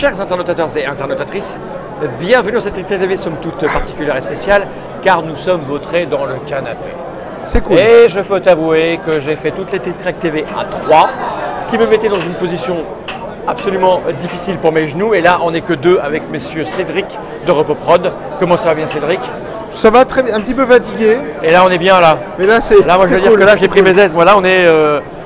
chers internautateurs et internautatrices, bienvenue dans cette Trick TV, somme toute particulière et spéciale, car nous sommes vautrés dans le canapé. C'est cool. Et je peux t'avouer que j'ai fait toutes les Trick TV à 3, ce qui me mettait dans une position absolument difficile pour mes genoux. Et là, on n'est que 2 avec messieurs Cédric de Repoprod. Comment ça va bien, Cédric? Ça va très bien, un petit peu fatigué. Et là, on est bien là. Mais là, c'est. Là, moi, je veux dire que là, j'ai pris mes aises. Moi, là, on est.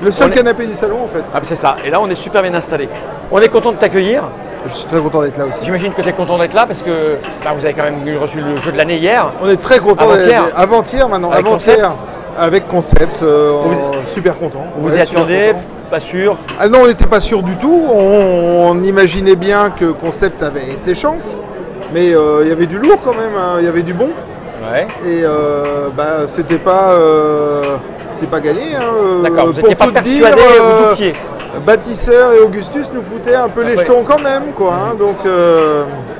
Le seul canapé du salon, en fait. Ah, c'est ça. Et là, on est super bien installé. On est content de t'accueillir. Je suis très content d'être là aussi. J'imagine que tu es content d'être là parce que vous avez quand même reçu le jeu de l'année hier. On est très content d'être avant-hier maintenant. Avec Avant-hier, avec Concept. Super content. Vous y attendiez? Pas sûr? Ah non, on n'était pas sûr du tout. On imaginait bien que Concept avait ses chances. Mais il y avait du lourd quand même. Il y avait du bon. Ouais. Et c'était pas gagné. D'accord, vous n'étiez pas persuadé, vous doutiez. Bâtisseur et Augustus nous foutaient un peu les jetons quand même, quoi. Donc,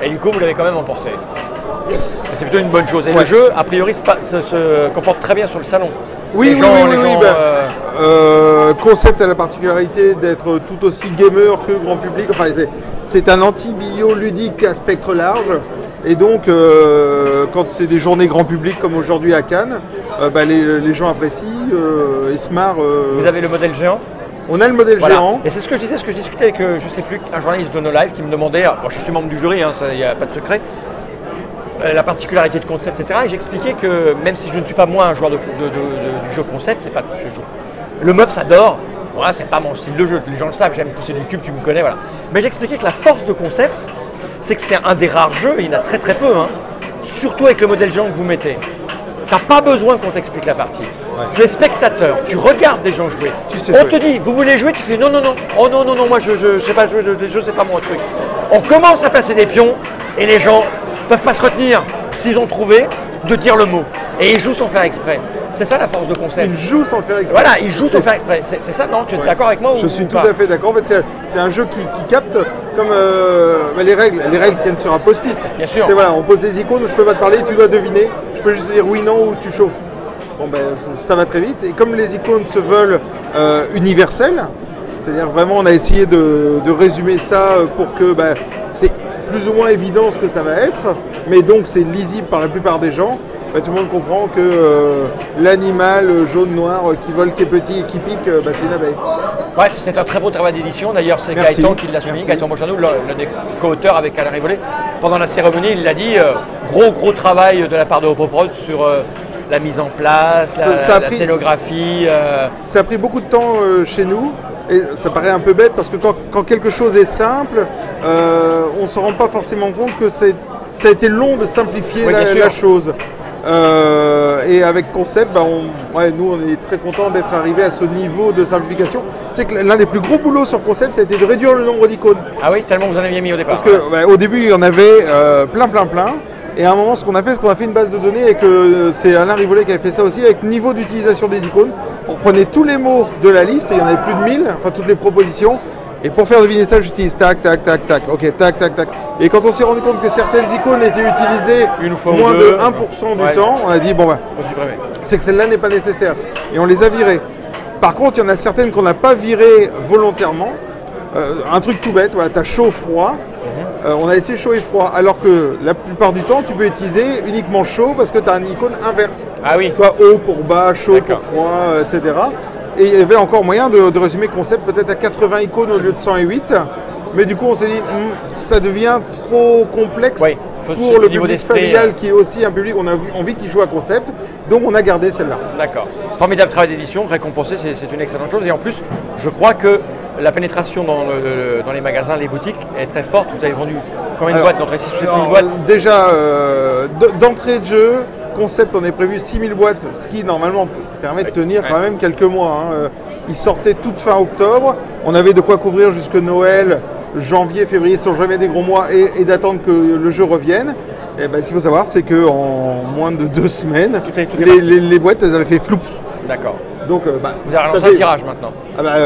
Et du coup, vous l'avez quand même emporté. yes. C'est plutôt une bonne chose. Et le jeu, a priori, se comporte très bien sur le salon. Oui. Concept a la particularité d'être tout aussi gamer que grand public. Enfin, c'est un anti-bio ludique à spectre large. Et donc, quand c'est des journées grand public comme aujourd'hui à Cannes, les gens apprécient et se marrent. Vous avez le modèle géant? On a le modèle géant. Et c'est ce que je disais, ce que je discutais avec, je sais plus, un journaliste de No Life qui me demandait, bon, je suis membre du jury, il n'y a pas de secret, la particularité de Concept, etc. Et j'expliquais que même si je ne suis pas moi un joueur du jeu Concept, c'est pas ce jeu. Le mob, ça dort. Voilà, c'est pas mon style de jeu. Les gens le savent, j'aime pousser du cube, tu me connais, voilà. Mais j'expliquais que la force de Concept, c'est que c'est un des rares jeux, et il y en a très très peu, surtout avec le modèle géant que vous mettez. Tu n'as pas besoin qu'on t'explique la partie. Ouais. Tu es spectateur, tu regardes des gens jouer. On te dit, vous voulez jouer, tu fais non. Oh non, moi je sais pas jouer, je sais pas mon truc. On commence à placer des pions et les gens peuvent pas se retenir, s'ils ont trouvé, de dire le mot. Et ils jouent sans faire exprès. C'est ça la force de Concept. Ils jouent sans faire exprès. Voilà, ils jouent sans faire exprès. C'est ça, non? Tu es d'accord avec moi? Je suis tout à fait d'accord. En fait, c'est un jeu qui capte comme les règles. Les règles tiennent sur un post-it. Bien sûr. Voilà, on pose des icônes, je peux pas te parler, tu dois deviner. Je peux juste dire oui, non ou tu chauffes. Bon, ça va très vite. Et comme les icônes se veulent universelles, c'est-à-dire vraiment on a essayé de résumer ça pour que c'est plus ou moins évident ce que ça va être, mais donc c'est lisible par la plupart des gens. Tout le monde comprend que l'animal jaune-noir qui vole, qui est petit et qui pique, c'est une abeille. Bref, c'est un très beau travail d'édition. D'ailleurs, c'est Gaëtan qui l'a soumis, Gaëtan Beauchanou, l'un des co-auteurs avec Alain Rivollet. Pendant la cérémonie, il l'a dit, gros travail de la part de Repoprod sur la mise en place, la scénographie. Ça a pris beaucoup de temps chez nous. Et ça paraît un peu bête parce que quand quelque chose est simple, on ne se rend pas forcément compte que ça a été long de simplifier la chose. Et avec Concept, nous on est très contents d'être arrivés à ce niveau de simplification. Tu sais que l'un des plus gros boulots sur Concept, ça a été de réduire le nombre d'icônes. Ah oui, tellement vous en aviez mis au départ. Parce que au début, il y en avait plein. Et à un moment, ce qu'on a fait, c'est qu'on a fait une base de données et que c'est Alain Rivollet qui avait fait ça aussi avec le niveau d'utilisation des icônes. On prenait tous les mots de la liste, et il y en avait plus de 1000, enfin toutes les propositions. Et pour faire deviner ça, j'utilise tac, ok, tac. Et quand on s'est rendu compte que certaines icônes étaient utilisées moins de 1% du temps, on a dit, c'est que celle-là n'est pas nécessaire. Et on les a virées. Par contre, il y en a certaines qu'on n'a pas virées volontairement. Un truc tout bête, voilà, tu as chaud-froid. On a essayé chaud et froid, alors que la plupart du temps, tu peux utiliser uniquement chaud parce que tu as une icône inverse. Ah oui. Toi, haut pour bas, chaud pour froid, etc. Et il y avait encore moyen de résumer Concept peut-être à 80 icônes au lieu de 108. Mais du coup, on s'est dit, ça devient trop complexe pour le public familial qui est aussi un public, on a envie qu'il joue à Concept. Donc, on a gardé celle-là. D'accord. Formidable travail d'édition, récompensé, c'est une excellente chose. Et en plus, je crois que la pénétration dans les magasins, les boutiques est très forte. Vous avez vendu combien de boîtes d'entrée? 6 ou 7 000 boîtes? Déjà, d'entrée de jeu, Concept, on est prévu 6000 boîtes, ce qui normalement permet de tenir quand même quelques mois. Il sortait toute fin octobre, on avait de quoi couvrir jusque Noël, janvier, février, sans jamais des gros mois, et d'attendre que le jeu revienne. Et ce qu'il faut savoir, c'est qu'en moins de 2 semaines, les boîtes, elles avaient fait floup. D'accord. Donc, vous avez relancé un tirage maintenant?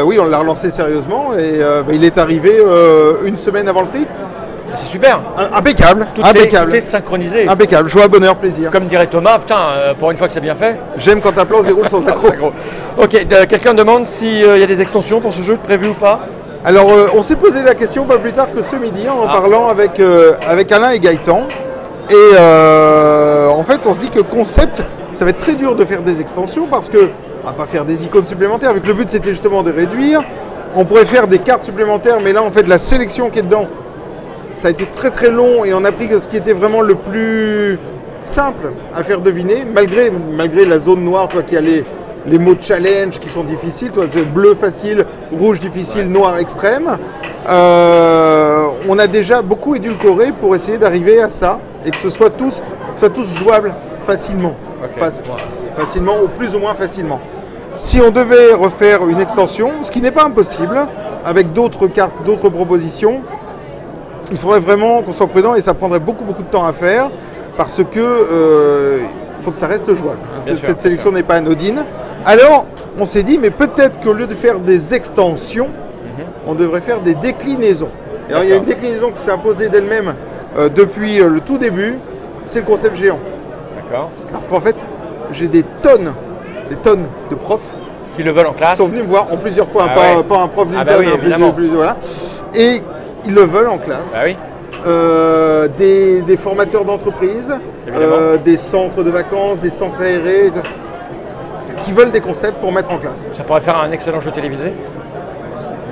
Oui, on l'a relancé sérieusement, et il est arrivé une semaine avant le prix. C'est super. Impeccable. Tout est synchronisé. Impeccable. Joie, bonheur, plaisir. Comme dirait Thomas, putain, pour une fois que c'est bien fait. J'aime quand ta plan déroule sans accro. Ok, quelqu'un demande s'il y a des extensions pour ce jeu prévu ou pas? Alors, on s'est posé la question pas plus tard que ce midi en parlant avec Alain et Gaëtan. Et en fait, on se dit que concept, ça va être très dur de faire des extensions parce que on va pas faire des icônes supplémentaires. Avec le but, c'était justement de réduire. On pourrait faire des cartes supplémentaires, mais là, en fait, la sélection qui est dedans, ça a été très très long et on a pris ce qui était vraiment le plus simple à faire deviner, malgré la zone noire, toi, qui a les mots challenge qui sont difficiles, toi, bleu facile, rouge difficile, noir extrême. On a déjà beaucoup édulcoré pour essayer d'arriver à ça et que ce soit tous jouables facilement. Okay. Facilement ou plus ou moins facilement. Si on devait refaire une extension, ce qui n'est pas impossible, avec d'autres cartes, d'autres propositions, il faudrait vraiment qu'on soit prudent et ça prendrait beaucoup de temps à faire parce que il faut que ça reste jouable. Cette sélection n'est pas anodine. Alors, on s'est dit, mais peut-être qu'au lieu de faire des extensions, on devrait faire des déclinaisons. Alors, il y a une déclinaison qui s'est imposée d'elle-même depuis le tout début, c'est le concept géant. D'accord. Parce qu'en fait, j'ai des tonnes de profs qui le veulent en classe. Qui sont venus me voir en plusieurs fois, pas un prof d'une bah tonne, oui, évidemment. Voilà. Et ils le veulent en classe. Bah oui. Des formateurs d'entreprise, des centres de vacances, des centres aérés, qui veulent des concepts pour mettre en classe. Ça pourrait faire un excellent jeu télévisé.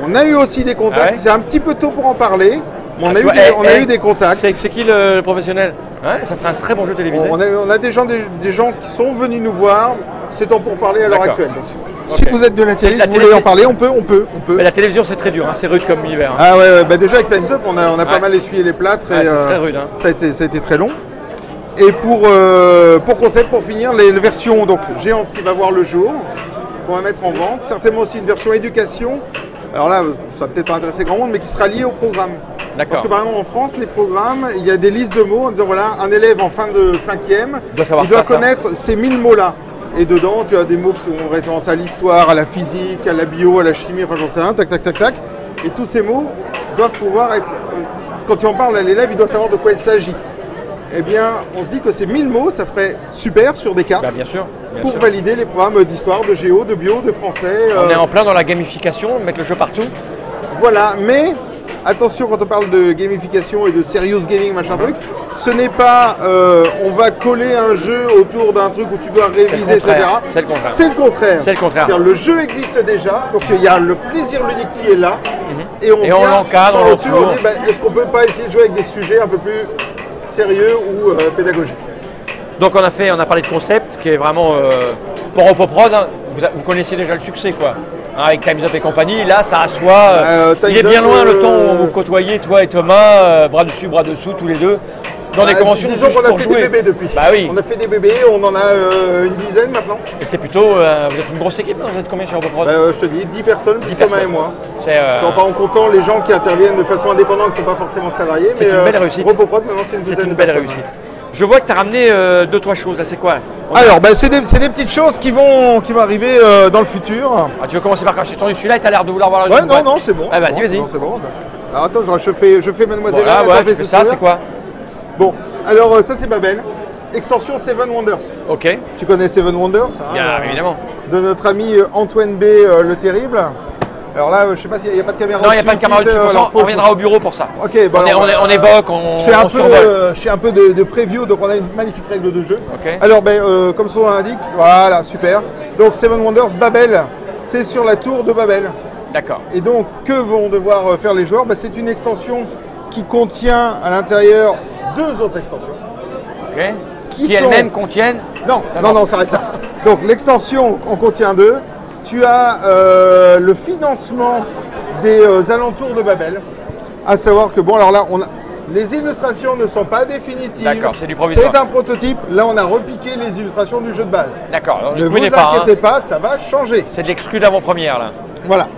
On a eu aussi des contacts, c'est un petit peu tôt pour en parler, mais on a eu des contacts. C'est qui le professionnel? Ouais, ça ferait un très bon jeu télévisé. On a des gens qui sont venus nous voir, c'est temps pour parler à l'heure actuelle. Donc, si vous êtes de la télé, vous voulez en parler, on peut. Mais la télévision c'est très dur, hein, c'est rude comme univers. Hein. Ah ouais, bah déjà avec Time's Up, on a pas mal essuyé les plâtres. Ouais, c'est très rude. Hein. Ça a été très long. Et pour concept, pour finir, les versions donc, géantes qui va voir le jour, qu'on va mettre en vente. Certainement aussi une version éducation. Alors là, ça va peut-être pas intéresser grand monde, mais qui sera liée au programme. Parce que par exemple en France, les programmes, il y a des listes de mots en disant voilà, un élève en fin de 5e, il doit connaître ces 1000 mots-là. Et dedans, tu as des mots qui sont référence à l'histoire, à la physique, à la bio, à la chimie, enfin j'en sais rien, tac. Et tous ces mots doivent pouvoir être... Quand tu en parles à l'élève, il doit savoir de quoi il s'agit. Eh bien, on se dit que ces 1000 mots, ça ferait super sur des cartes. Bah, bien sûr. Pour valider les programmes d'histoire, de géo, de bio, de français. On est en plein dans la gamification, mettre le jeu partout. Voilà, mais attention quand on parle de gamification et de serious gaming, machin truc, ce n'est pas on va coller un jeu autour d'un truc où tu dois réviser, etc. C'est le contraire. C'est le contraire. C'est le contraire. C'est-à-dire, le jeu existe déjà, donc il y a le plaisir ludique qui est là. Et on l'encadre, on dit, est-ce qu'on peut pas essayer de jouer avec des sujets un peu plus sérieux ou pédagogiques? Donc on a parlé de concept qui est vraiment pour Opoprod, hein, vous connaissiez déjà le succès quoi. Avec Time's Up et compagnie, là ça assoit, il est bien loin le temps où vous côtoyez toi et Thomas, bras dessus, bras dessous, tous les deux, dans des conventions. Disons qu'on a fait des bébés depuis. Bah oui. On a fait des bébés, on en a une dizaine maintenant. Et c'est plutôt, vous êtes une grosse équipe, vous êtes combien chez Opoprod? Je te dis, 10 personnes, plus Thomas et moi. Enfin, en comptant les gens qui interviennent de façon indépendante, qui ne sont pas forcément salariés. C'est une belle réussite. Opoprod, maintenant c'est une dizaine de belle personnes. réussite. Je vois que tu as ramené 2-3 choses, là c'est quoi? Alors, c'est des petites choses qui vont arriver dans le futur. Tu veux commencer par quand je t'ai tendu celui-là et tu as l'air de vouloir voir le jeu? Non, c'est bon. Ah, vas-y. C'est bon. Alors attends, je fais Mademoiselle. Ça c'est quoi? Bon, alors ça c'est Babel. Extension Seven Wonders. Ok. Tu connais Seven Wonders évidemment. De notre ami Antoine B. le Terrible. Alors là, je sais pas s'il n'y a pas de caméra. Non, il n'y a pas de caméra dessus, on reviendra au bureau pour ça. Ok, on évoque, je fais un peu de preview, donc on a une magnifique règle de jeu. Okay. Alors, comme son nom l'indique, voilà, super. Donc Seven Wonders, Babel, c'est sur la tour de Babel. D'accord. Et donc, que vont devoir faire les joueurs? C'est une extension qui contient à l'intérieur 2 autres extensions. Ok. Qui elles-mêmes contiennent... Non, on s'arrête là. Donc l'extension en contient 2. Tu as le financement des alentours de Babel, à savoir que, les illustrations ne sont pas définitives. D'accord, c'est du provisoire. C'est un prototype. Là, on a repiqué les illustrations du jeu de base. D'accord, ne vous inquiétez pas, ça va changer. C'est de l'exclu d'avant-première, là. Voilà.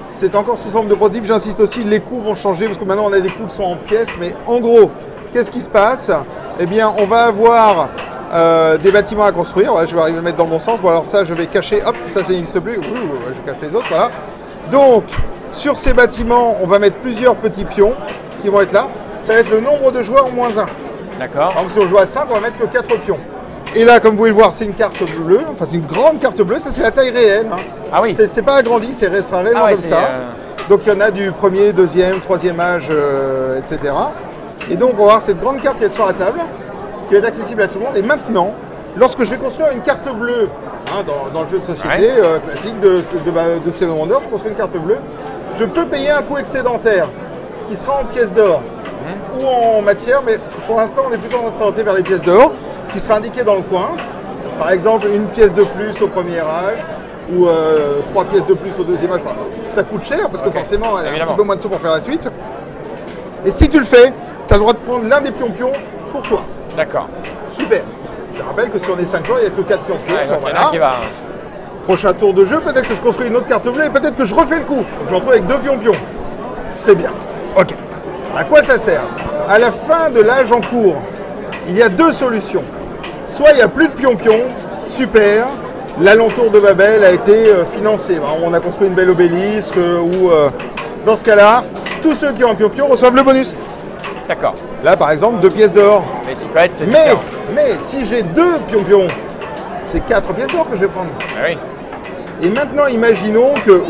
C'est encore sous forme de prototype. J'insiste aussi, les coûts vont changer, parce que maintenant, on a des coûts qui sont en pièces. Mais en gros, qu'est-ce qui se passe? Eh bien, on va avoir... des bâtiments à construire, je vais arriver à le mettre dans le bon sens. Bon alors ça je vais cacher, hop, ça n'existe plus, je cache les autres, voilà. Donc sur ces bâtiments, on va mettre plusieurs petits pions qui vont être là. Ça va être le nombre de joueurs moins 1. D'accord. Donc si on joue à 5, on va mettre que 4 pions. Et là, comme vous pouvez le voir, c'est une carte bleue, enfin c'est une grande carte bleue, ça c'est la taille réelle. Hein. Ah oui. C'est pas agrandi, ça restera réellement comme ça. Donc il y en a du premier, deuxième, troisième âge, etc. Et donc on va avoir cette grande carte qui est sur la table, qui va être accessible à tout le monde. Et maintenant, lorsque je vais construire une carte bleue, hein, dans le jeu de société classique de Seven Wonders, je construis une carte bleue, je peux payer un coût excédentaire qui sera en pièces d'or ou en matière, mais pour l'instant on est plutôt en train de s'orienter vers les pièces d'or, qui sera indiqué dans le coin. Par exemple, une pièce de plus au premier âge, ou 3 pièces de plus au deuxième âge. Enfin, ça coûte cher parce que forcément il y a un petit peu moins de sous pour faire la suite. Et si tu le fais, tu as le droit de prendre l'un des pions-pions pour toi. D'accord. Super. Je rappelle que si on est 5 joueurs, il n'y a que 4 pions-pions. Ouais, bon, voilà. Qui va... Prochain tour de jeu, peut-être que je construis une autre carte bleue et peut-être que je refais le coup. Je me retrouve avec 2 pions-pions. C'est bien. Ok. À quoi ça sert? À la fin de l'âge en cours, il y a 2 solutions. Soit il n'y a plus de pions-pions, super. L'alentour de Babel a été financé. On a construit une belle obélisque où, dans ce cas-là, tous ceux qui ont un pion-pion reçoivent le bonus. D'accord. Là, par exemple, 2 pièces d'or. Mais ça peut être différent. Mais si j'ai 2 pions-pions, c'est 4 pièces d'or que je vais prendre. Ah oui. Et maintenant, imaginons que,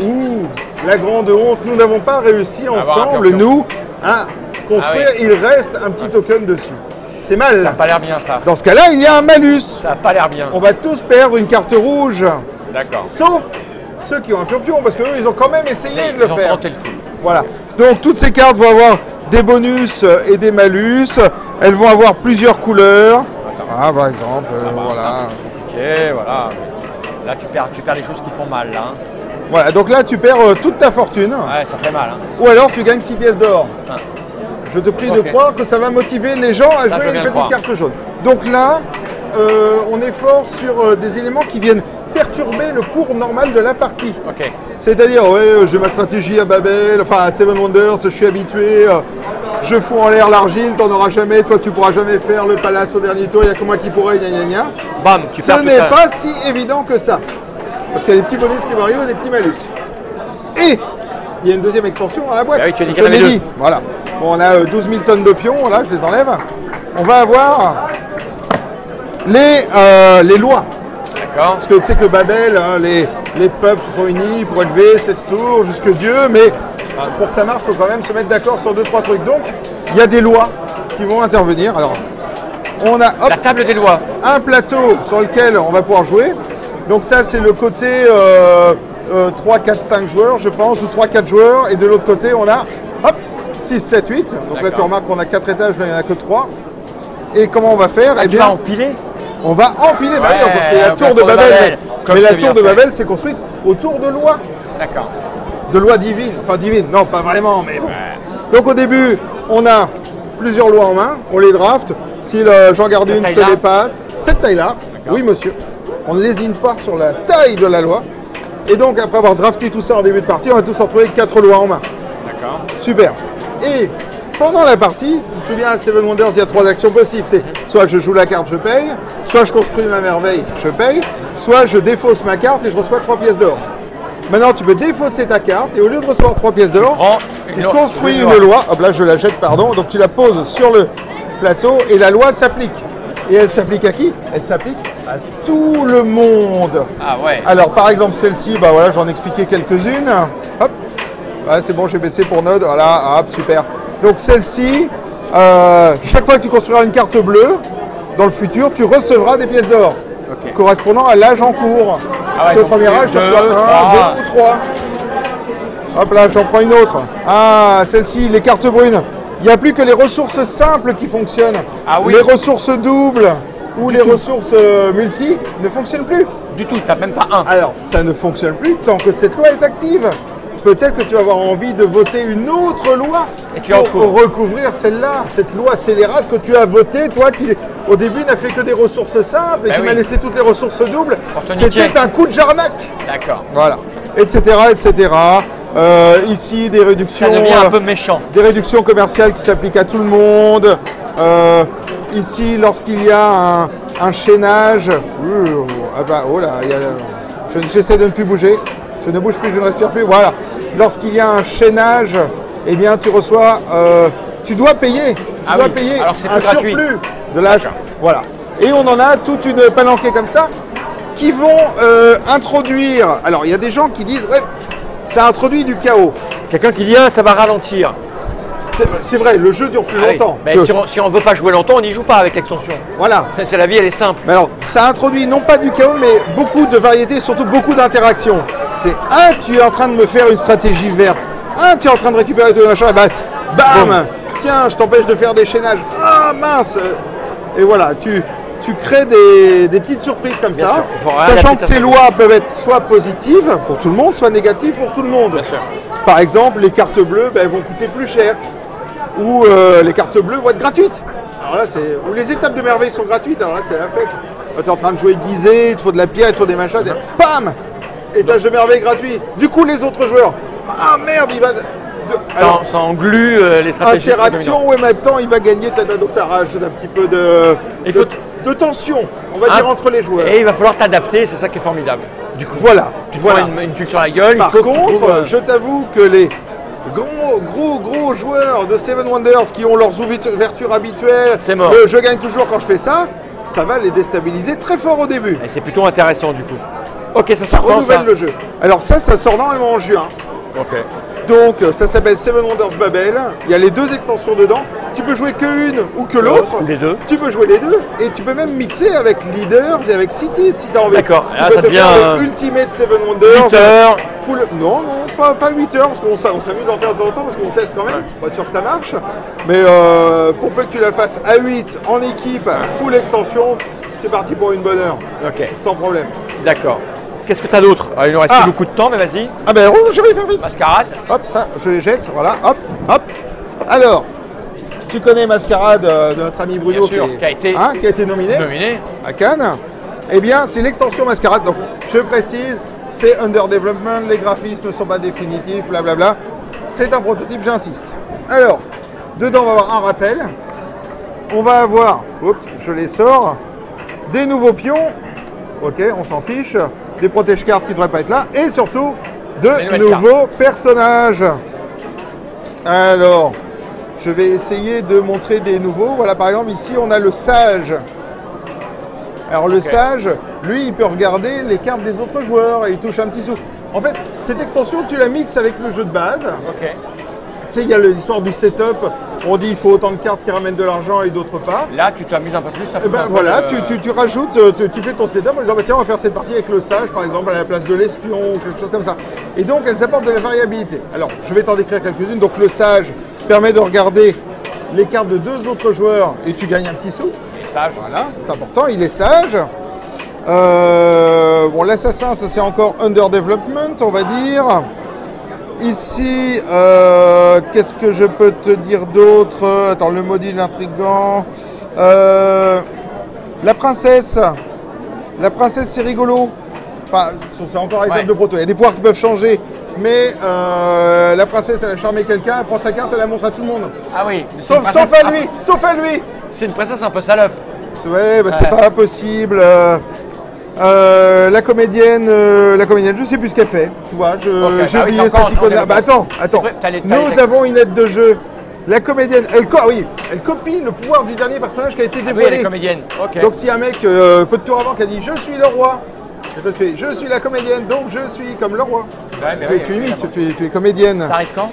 la grande honte, nous n'avons pas réussi ensemble, nous, à construire, il reste un petit token dessus. C'est mal. Ça n'a pas l'air bien, ça. Dans ce cas-là, il y a un malus. Ça n'a pas l'air bien. On va tous perdre une carte rouge. D'accord. Sauf ceux qui ont un pion-pion, parce qu'eux, ils ont quand même essayé de le faire. Ils ont tenté le coup. Voilà. Donc, toutes ces cartes vont avoir des bonus et des malus. Elles vont avoir plusieurs couleurs. Ah, par exemple, voilà. Ok, voilà. Là, tu perds les choses qui font mal, là. Hein. Voilà, donc là, tu perds toute ta fortune. Ouais, ça fait mal. Hein. Ou alors, tu gagnes 6 pièces d'or. Je te prie de croire que ça va motiver les gens à jouer une petite carte jaune. Donc là, on est fort sur des éléments qui viennent perturber le cours normal de la partie. Okay. C'est-à-dire, j'ai ma stratégie à Babel, enfin à Seven Wonders, je suis habitué, je fous en l'air l'argile, t'en auras jamais, toi tu pourras jamais faire le palace au dernier tour, il n'y a que moi qui pourrais, gna gna gna. Bam, ce n'est pas si évident que ça. Parce qu'il y a des petits bonus qui vont arriver, des petits malus. Et il y a une deuxième extension à la boîte. Ah oui, tu as dit qu'il y en avait deux. Voilà. Bon, on a 12 000 tonnes de pions, là, je les enlève. On va avoir les lois. D'accord. Parce que tu sais que Babel, hein, les peuples se sont unis pour élever cette tour jusque Dieu, mais pour que ça marche, il faut quand même se mettre d'accord sur 2-3 trucs. Donc, il y a des lois qui vont intervenir. Alors, on a la table des lois. Un plateau sur lequel on va pouvoir jouer. Donc ça, c'est le côté 3, 4, 5 joueurs, je pense, ou 3, 4 joueurs. Et de l'autre côté, on a 6, 7, 8. Donc là, tu remarques qu'on a 4 étages, là, il n'y en a que 3. Et comment on va faire? Tu vas empiler? On va empiler, on construit la tour de Babel. Mais la tour de Babel, c'est construite autour de lois. D'accord. De lois divines. Enfin, divines, non, pas vraiment, mais bon. Donc au début, on a plusieurs lois en main, on les draft. Si Jean Gardune se les passe, cette taille-là, oui monsieur. On ne lésine pas sur la taille de la loi. Et donc, après avoir drafté tout ça en début de partie, on va tous retrouver 4 lois en main. D'accord. Super. Et pendant la partie, tu te souviens, à Seven Wonders, il y a 3 actions possibles. C'est soit je joue la carte, je paye, soit je construis ma merveille, je paye, soit je défausse ma carte et je reçois 3 pièces d'or. Maintenant, tu peux défausser ta carte et au lieu de recevoir 3 pièces d'or, tu construis une loi. Hop là, je la jette, pardon. Donc tu la poses sur le plateau et la loi s'applique. Et elle s'applique à qui? Elle s'applique à tout le monde. Ah ouais. Alors par exemple celle-ci, bah voilà, j'en ai expliqué quelques-unes. Hop, ouais, c'est bon, j'ai baissé pour Node. Voilà, hop, super. Donc celle-ci, chaque fois que tu construiras une carte bleue, dans le futur, tu recevras des pièces d'or correspondant à l'âge en cours. Ah ouais, au premier âge, tu reçois 1, 2 ou 3. Hop là, j'en prends une autre. Ah, celle-ci, les cartes brunes. Il n'y a plus que les ressources simples qui fonctionnent. Ah oui. Les ressources doubles ou les ressources multi ne fonctionnent plus. Du tout, tu n'as même pas un. Alors, ça ne fonctionne plus tant que cette loi est active. Peut-être que tu vas avoir envie de voter une autre loi pour recouvrir celle-là, cette loi scélérate que tu as votée, toi qui au début n'a fait que des ressources simples et qui m'a laissé toutes les ressources doubles. C'était un coup de jarnac. D'accord. Voilà. Etc. etc. Ici, des réductions. Ça devient un peu méchant. Des réductions commerciales qui s'appliquent à tout le monde. Ici, lorsqu'il y a un chaînage. Oh là, j'essaie de ne plus bouger. Je ne bouge plus, je ne respire plus. Voilà. Lorsqu'il y a un chaînage, eh bien, tu reçois. Tu dois payer. Tu dois payer un surplus de l'âge. Voilà. Et on en a toute une palanquée comme ça qui vont introduire. Alors, il y a des gens qui disent ouais, ça introduit du chaos. Quelqu'un qui dit, ah, ça va ralentir. C'est vrai, le jeu dure plus Ah oui. longtemps. Mais si on ne veut pas jouer longtemps, on n'y joue pas avec l'extension. Voilà. C'est la vie, elle est simple. Mais alors, ça introduit non pas du chaos, mais beaucoup de variétés, surtout beaucoup d'interactions. C'est tu es en train de me faire une stratégie verte. Tu es en train de récupérer tout le machin. Et bam, tiens, je t'empêche de faire des chaînages. Ah mince. Et voilà, tu crées des petites surprises comme Bien ça, sûr. sachant que ces lois peuvent être soit positives pour tout le monde, soit négatives pour tout le monde. Bien sûr. Par exemple, les cartes bleues elles vont coûter plus cher, ou les cartes bleues vont être gratuites. Alors là, ou les étapes de merveille sont gratuites, alors là c'est la fête. Tu es en train de jouer aiguisé, il te faut de la pierre, il te faut des machins, pam, étage de merveille gratuit. Du coup, les autres joueurs, ah merde, il va... Ça englue les stratégies. Interaction, ouais, maintenant il va gagner, donc ça rajoute un petit peu de tension, on va dire, entre les joueurs. Et il va falloir t'adapter, c'est ça qui est formidable. Du coup, voilà. Tu te prends une tuile sur la gueule. Par contre, je t'avoue que les gros joueurs de Seven Wonders qui ont leurs ouvertures habituelles, c'est mort. Je gagne toujours quand je fais ça, ça va les déstabiliser très fort au début. Et c'est plutôt intéressant du coup. Ok, ça renouvelle le jeu. Alors ça sort normalement en juin. Ok. Donc ça s'appelle Seven Wonders Babel. Il y a les deux extensions dedans. Tu peux jouer qu'une ou que l'autre. Les deux. Tu peux jouer les deux. Et tu peux même mixer avec Leaders et avec Cities si tu as envie. D'accord. Tu peux te faire avec Ultimate Seven Wonders. 8 heures. Non, pas 8 heures, parce qu'on s'amuse en faire de temps en temps, parce qu'on teste quand même. Pas sûr que ça marche. Mais pour peu que tu la fasses à 8 en équipe, full extension, tu es parti pour une bonne heure. Ok. Sans problème. D'accord. Qu'est-ce que tu as d'autre? Il nous reste plus beaucoup de temps, mais vas-y. Ah ben je vais faire vite. Mascarade. Hop, ça, je les jette, voilà, hop, hop. Alors, tu connais Mascarade de notre ami Bruno, bien sûr, qui a été nominé à Cannes. Eh bien, c'est l'extension Mascarade. Donc, je précise, c'est under development, les graphismes ne sont pas définitifs, blablabla. C'est un prototype, j'insiste. Alors, dedans, on va avoir un rappel. On va avoir, oups, je les sors, des nouveaux pions. Ok, on s'en fiche. Des protège-cartes qui ne devraient pas être là. Et surtout, de nouveaux personnages. Alors, je vais essayer de montrer des nouveaux. Voilà, par exemple, ici, on a le sage. Alors, le sage, lui, il peut regarder les cartes des autres joueurs et il touche un petit sou. En fait, cette extension, tu la mixes avec le jeu de base. Ok. Tu sais, il y a l'histoire du setup. On dit qu'il faut autant de cartes qui ramènent de l'argent et d'autres pas. Là, tu t'amuses un peu plus. Et ben voilà, tu rajoutes, tu fais ton setup en disant, bah, tiens, on va faire cette partie avec le sage, par exemple, à la place de l'espion, ou quelque chose comme ça. Et donc, elles apportent de la variabilité. Alors, je vais t'en décrire quelques-unes. Donc, le sage permet de regarder les cartes de deux autres joueurs et tu gagnes un petit sou. Il est sage. Voilà, c'est important, il est sage. Bon, l'assassin, ça c'est encore under development, on va dire. Ici, qu'est-ce que je peux te dire d'autre? Attends, le module intriguant. La princesse. La princesse, c'est rigolo. Enfin, c'est encore à l'étape de proto. Il y a des pouvoirs qui peuvent changer. Mais la princesse, elle a charmé quelqu'un, elle prend sa carte, elle la montre à tout le monde. Ah oui. Sauf à lui. C'est une princesse un peu salope. Ouais, bah, c'est pas impossible. La comédienne, je sais plus ce qu'elle fait. Tu vois, j'ai oublié cette icône-là. Bah attends. Nous avons une aide de jeu. La comédienne, elle copie le pouvoir du dernier personnage qui a été dévoilé. Oui, elle est comédienne. Okay. Donc si un mec, peu de tours avant, qui a dit « Je suis le roi », et toi tu fais « Je suis la comédienne, donc je suis comme le roi ouais, ». Tu imites, tu es comédienne. Ça arrive quand?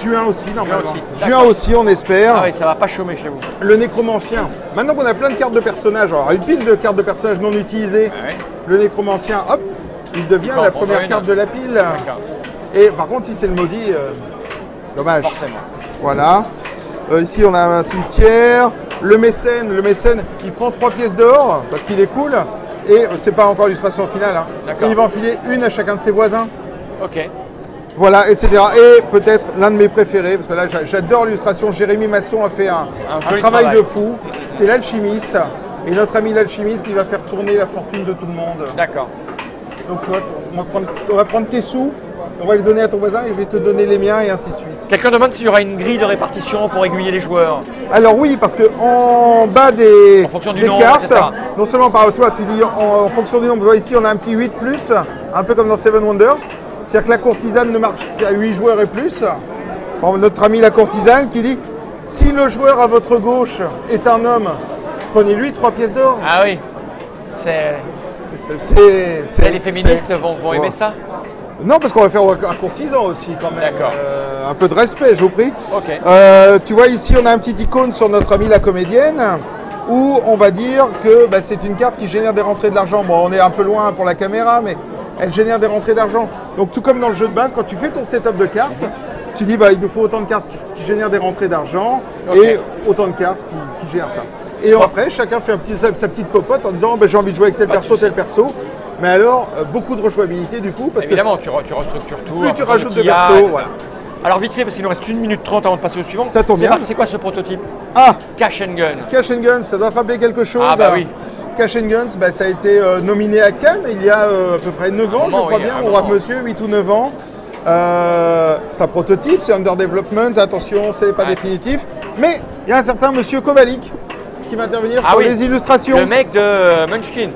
Juin aussi, normalement. Juin aussi, on espère. Ah oui, ça va pas chômer chez vous. Le nécromancien. Maintenant qu'on a plein de cartes de personnages, alors une pile de cartes de personnages non utilisées, le nécromancien, hop, il devient la première carte de la pile. Et par contre, si c'est le maudit, dommage. Forcément. Voilà. Ici, on a un cimetière. Le mécène, il prend 3 pièces d'or parce qu'il est cool. Et c'est pas encore l'illustration finale. Hein. Il va enfiler une à chacun de ses voisins. Ok. Voilà, etc. Et peut-être l'un de mes préférés, parce que là j'adore l'illustration. Jérémy Masson a fait un travail de fou. C'est l'alchimiste. Et notre ami l'alchimiste, il va faire tourner la fortune de tout le monde. D'accord. Donc toi, on va prendre tes sous, on va les donner à ton voisin et je vais te donner les miens et ainsi de suite. Quelqu'un demande s'il y aura une grille de répartition pour aiguiller les joueurs. Alors oui, parce qu'en bas des nombre, cartes, etc. non seulement par toi, tu dis en fonction du nombre, tu vois ici on a un petit 8+, un peu comme dans Seven Wonders. C'est-à-dire que la courtisane ne marche qu'à 8 joueurs et plus. Bon, notre ami la courtisane qui dit « Si le joueur à votre gauche est un homme, prenez-lui 3 pièces d'or. » Ah oui, les féministes vont aimer ça. Non, parce qu'on va faire un courtisan aussi quand même. D'accord. Un peu de respect, je vous prie. Ok. Tu vois ici, on a un petit icône sur notre amie la comédienne, où on va dire que bah, c'est une carte qui génère des rentrées de l'argent. Bon, on est un peu loin pour la caméra, mais elle génère des rentrées d'argent. Donc tout comme dans le jeu de base, quand tu fais ton setup de cartes, tu dis bah, il nous faut autant de cartes qui génèrent des rentrées d'argent et autant de cartes qui gèrent ça. Et après, chacun fait sa petite popote en disant bah, j'ai envie de jouer avec tel perso, tel perso. Mais alors, beaucoup de rejouabilité du coup. Parce Évidemment, que tu restructures tout. plus tu rajoutes de quillas, persos, voilà. Alors vite fait, parce qu'il nous reste 1 minute 30 avant de passer au suivant. Ça tombe bien. C'est quoi ce prototype? Ah, Cash and Gun. Cash and Guns, ça doit te rappeler quelque chose. Ah bah oui. Cash and Guns, bah, ça a été nominé à Cannes il y a à peu près 9 ans, je crois oui, bien, un mon brave moment. monsieur, 8 ou 9 ans. C'est un prototype, c'est under development, attention, c'est pas définitif. Mais il y a un certain monsieur Kovalik qui va intervenir sur les illustrations. Le mec de Munchkin.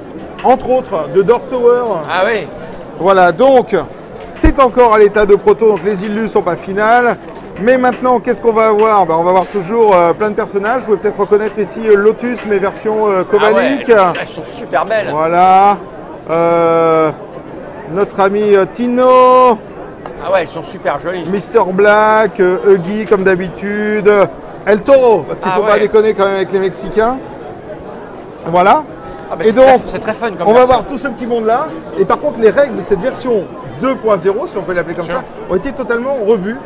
Entre autres, de Dark Tower. Ah oui. Voilà, donc c'est encore à l'état de proto, donc les illus ne sont pas finales. Mais maintenant, qu'est-ce qu'on va avoir? On va avoir toujours plein de personnages. Vous pouvez peut-être reconnaître ici Lotus, mais version Kovalik. Ah ouais, elles sont super belles. Voilà. Notre ami Tino. Ah ouais, elles sont super jolies. Mister Black, Huggy comme d'habitude. El Toro, parce qu'il ne faut pas déconner quand même avec les Mexicains. Voilà. Ah bah et donc, c'est très fun comme on va version. voir tout ce petit monde-là. Et par contre, les règles de cette version 2.0, si on peut l'appeler comme ça, ont été totalement revues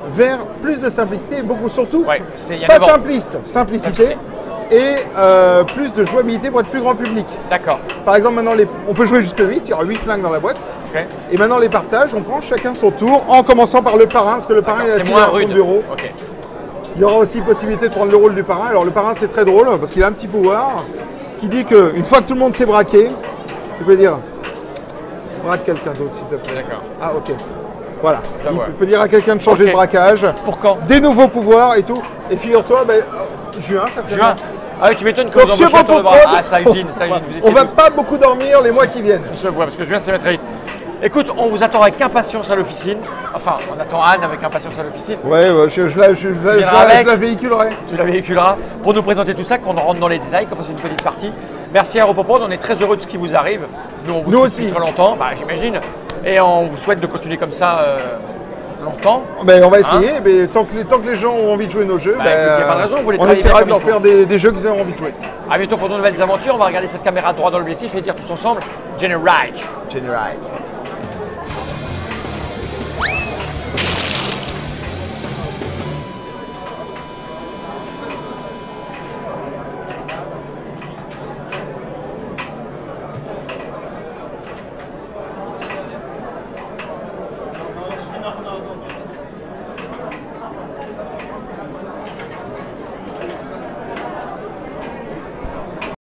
vers plus de simplicité et beaucoup surtout, pas simpliste, simplicité et plus de jouabilité pour être plus grand public. D'accord. Par exemple, maintenant, on peut jouer jusqu'à 8, il y aura 8 flingues dans la boîte. Okay. Et maintenant, les partages, on prend chacun son tour en commençant par le parrain, parce que le parrain est assis dans son bureau. Okay. Il y aura aussi possibilité de prendre le rôle du parrain. Alors, le parrain, c'est très drôle parce qu'il a un petit pouvoir qui dit qu'une fois que tout le monde s'est braqué, tu peux dire braque quelqu'un d'autre, s'il te plaît. D'accord. Ah, ok. Voilà. Il peut dire à quelqu'un de changer de braquage. Pour quand? Des nouveaux pouvoirs et tout. Et figure-toi, juin, certainement. Juin. Ah oui, tu m'étonnes que vous embauchez autour de bras. Ah, ça usine, ça usine. On va pas beaucoup dormir les mois qui viennent. Je vois, parce que juin, ça va très vite. Écoute, on vous attend avec impatience à l'officine. Enfin, on attend Anne avec impatience à l'officine. Ouais, je la véhiculerai. Tu la véhiculeras pour nous présenter tout ça, qu'on rentre dans les détails, qu'on fasse une petite partie. Merci à Europopod, on est très heureux de ce qui vous arrive. Nous, on vous suit très longtemps, j'imagine. Et on vous souhaite de continuer comme ça longtemps. On va essayer, mais tant que les gens ont envie de jouer nos jeux, écoute, y a pas de raison, on essaiera de leur faire des jeux qu'ils ont envie de jouer. A bientôt pour de nouvelles aventures, on va regarder cette caméra droit dans l'objectif et dire tous ensemble Generate. Generate.